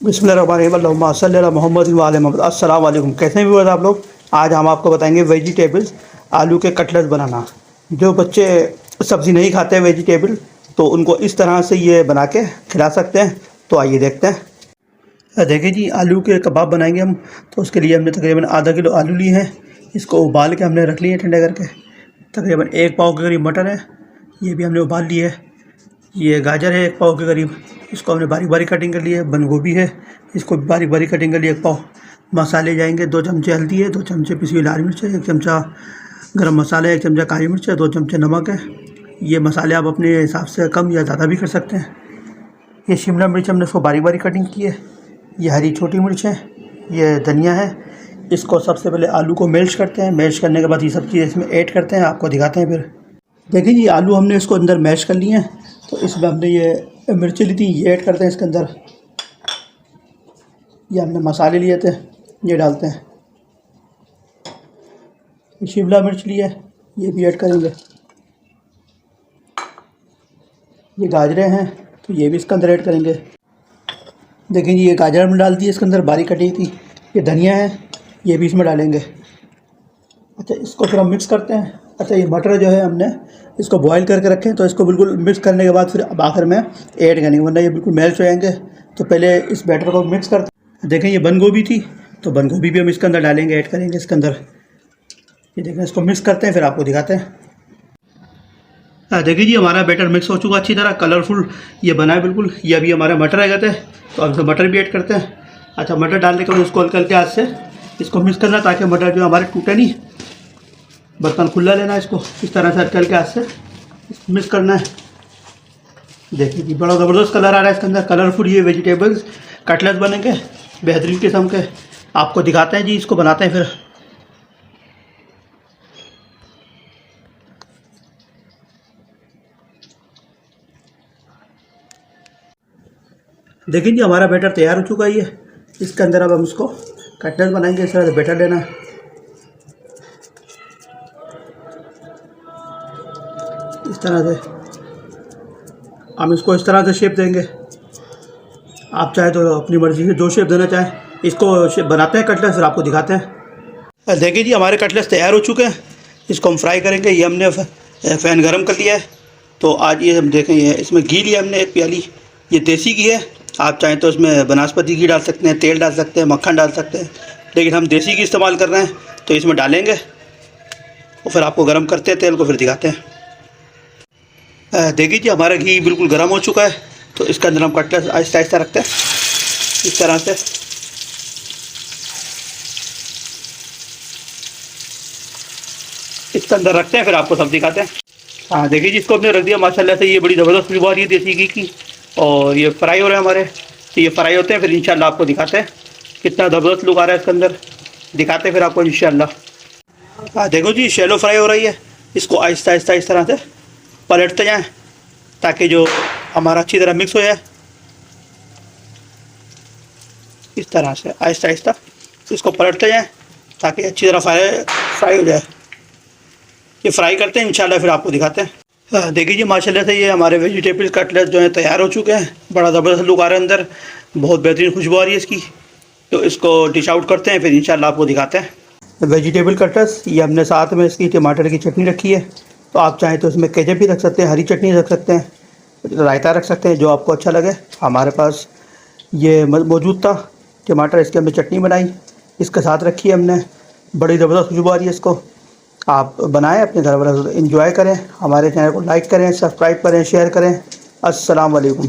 बिस्मिल्लाहिर्रहमानिर्रहीम सल्लल्लाहु अला मोहम्मद व आले मोहम्मद। अस्सलाम वालेकुम। कैसे हैं व्यूअर्स आप लोग। आज हम आपको बताएंगे वेजिटेबल्स आलू के कटलेट्स बनाना। जो बच्चे सब्ज़ी नहीं खाते वेजिटेबल, तो उनको इस तरह से ये बना के खिला सकते हैं। तो आइए देखते हैं। देखिए जी, आलू के कबाब बनाएंगे हम। तो उसके लिए हमने तकरीबन आधा किलो आलू लिए हैं। इसको उबाल के हमने रख लिए ठंडे करके। तकरीबन 1 पाव के करीब मटर है, ये भी हमने उबाल लिया है। ये गाजर है 1 पाव के करीब, इसको हमने बारीक बारीक कटिंग कर लिया है। बंद गोभी है, इसको भी बारीक बारीक कटिंग कर लिया 1 पाव। मसाले जाएंगे 2 चमचे हल्दी है, 2 चमचे पिसी हुई लाल मिर्च है, 1 चमचा गरम मसाला है, 1 चमचा काली मिर्च है, 2 चमचे नमक है। ये मसाले आप अपने हिसाब से कम या ज़्यादा भी कर सकते हैं। ये शिमला मिर्च हमने इसको बारीक बारीक कटिंग की है। ये हरी छोटी मिर्च है, ये धनिया है। इसको सबसे पहले आलू को मैश करते हैं। मैश करने के बाद ये सब चीज़ें इसमें ऐड करते हैं, आपको दिखाते हैं। फिर देखिए जी, आलू हमने इसको अंदर मैश कर लिए हैं। तो इसमें हमने ये मिर्ची ली थी, ये ऐड करते हैं इसके अंदर। ये हमने मसाले लिए थे, ये डालते हैं। ये शिमला मिर्च ली है, ये भी ऐड करेंगे। ये गाजरें हैं, तो ये भी इसके अंदर ऐड करेंगे। देखिए जी, ये गाजर हमने डाल दी इसके अंदर, बारीक कटी थी। ये धनिया है, ये भी इसमें डालेंगे। अच्छा, इसको फिर हम मिक्स करते हैं। अच्छा, ये मटर जो है हमने इसको बॉईल करके रखे हैं, तो इसको बिल्कुल मिक्स करने के बाद फिर अब आखिर में ऐड करेंगे, वरना ये बिल्कुल मैश हो जाएंगे। तो पहले इस बैटर को मिक्स करते हैं। देखें, ये बंद गोभी थी, तो बंद गोभी भी हम इसके अंदर डालेंगे, ऐड करेंगे इसके अंदर। ये देखें, इसको मिक्स करते हैं, फिर आपको दिखाते हैं। देखिए जी, हमारा बैटर मिक्स हो चुका अच्छी तरह, कलरफुल ये बना है बिल्कुल। ये अभी हमारे मटर आ गए थे, तो अब इसमें मटर भी ऐड करते हैं। अच्छा, मटर डालने के बाद इसको हल्के हल्के हाथ से इसको मिक्स करना, ताकि मटर जो हमारे टूटे नहीं। बर्तन खुला लेना है, इसको इस तरह से हल्के हल्के हाथ से मिक्स करना है। देखिए जी, बड़ा ज़बरदस्त कलर आ रहा है इसके अंदर, कलरफुल ये वेजिटेबल्स कटलेट्स बनेंगे बेहतरीन किस्म के। आपको दिखाते हैं जी, इसको बनाते हैं फिर। देखिए जी, हमारा बैटर तैयार हो चुका है। ये इसके अंदर अब हम इसको कटलेट्स बनाएंगे। इस तरह से बैटर लेना है, इस तरह से हम इसको इस तरह से शेप देंगे। आप चाहे तो अपनी मर्ज़ी से जो शेप देना चाहें। इसको शेप बनाते हैं कटलेट्स, फिर आपको दिखाते हैं। देखिए जी, हमारे कटलेट्स तैयार हो चुके हैं। इसको हम फ्राई करेंगे। ये हमने फ़ैन गरम कर लिया है। तो आज ये हम देखें, ये इसमें घी लिया हमने 1 प्याली, ये देसी घी है। आप चाहें तो इसमें बनास्पति घी डाल सकते हैं, तेल डाल सकते हैं, मक्खन डाल सकते हैं, लेकिन हम देसी घी इस्तेमाल कर रहे हैं, तो इसमें डालेंगे और फिर आपको गर्म करते हैं तेल को, फिर दिखाते हैं। देखिए जी, हमारा घी बिल्कुल गर्म हो चुका है। तो इसके अंदर हम कटलेट्स आहिस्ता आहिस्ता रखते हैं, इस तरह से। इसके अंदर रखते हैं, फिर आपको सब दिखाते हैं। हाँ, देखिए जी, इसको हमने रख दिया। माशाल्लाह से ये बड़ी ज़बरदस्त खुशबू आ रही है देसी घी की। और ये फ्राई हो रहे हैं हमारे। तो ये फ्राई होते हैं, फिर इंशाल्लाह आपको दिखाते हैं कितना ज़बरदस्त लुक आ रहा है इसके अंदर। दिखाते हैं फिर आपको इंशाल्लाह। हाँ, देखो जी, शैलो फ्राई हो रही है। इसको आहिस्ता आहिस्ता इस तरह से पलटते जाएं, ताकि जो हमारा अच्छी तरह मिक्स हो जाए। इस तरह से आहिस्ता आहिस्ता इसको पलटते जाएं, ताकि अच्छी तरह फ्राई हो जाए। ये फ्राई करते हैं इंशाल्लाह, फिर आपको दिखाते हैं। देखिए जी, माशाल्लाह से ये हमारे वेजिटेबल कटलेट जो है तैयार हो चुके हैं। बड़ा ज़बरदस्त लुक आ रहा है अंदर, बहुत बेहतरीन खुशबू आ रही है इसकी। तो इसको डिश आउट करते हैं, फिर इंशाल्लाह आपको दिखाते हैं। वेजिटेबल कटलेट्स, ये हमने साथ में इसकी टमाटर की चटनी रखी है। तो आप चाहें तो इसमें केचप भी रख सकते हैं, हरी चटनी रख सकते हैं, रायता रख सकते हैं, जो आपको अच्छा लगे। हमारे पास ये मौजूद था टमाटर, इसके हमने चटनी बनाई, इसके साथ रखी है हमने। बड़ी ज़बरदस्त खुशबू आ रही है इसको। आप बनाएं, अपने घर वालों एंजॉय करें। हमारे चैनल को लाइक करें, सब्सक्राइब करें, शेयर करें। अस्सलाम वालेकुम।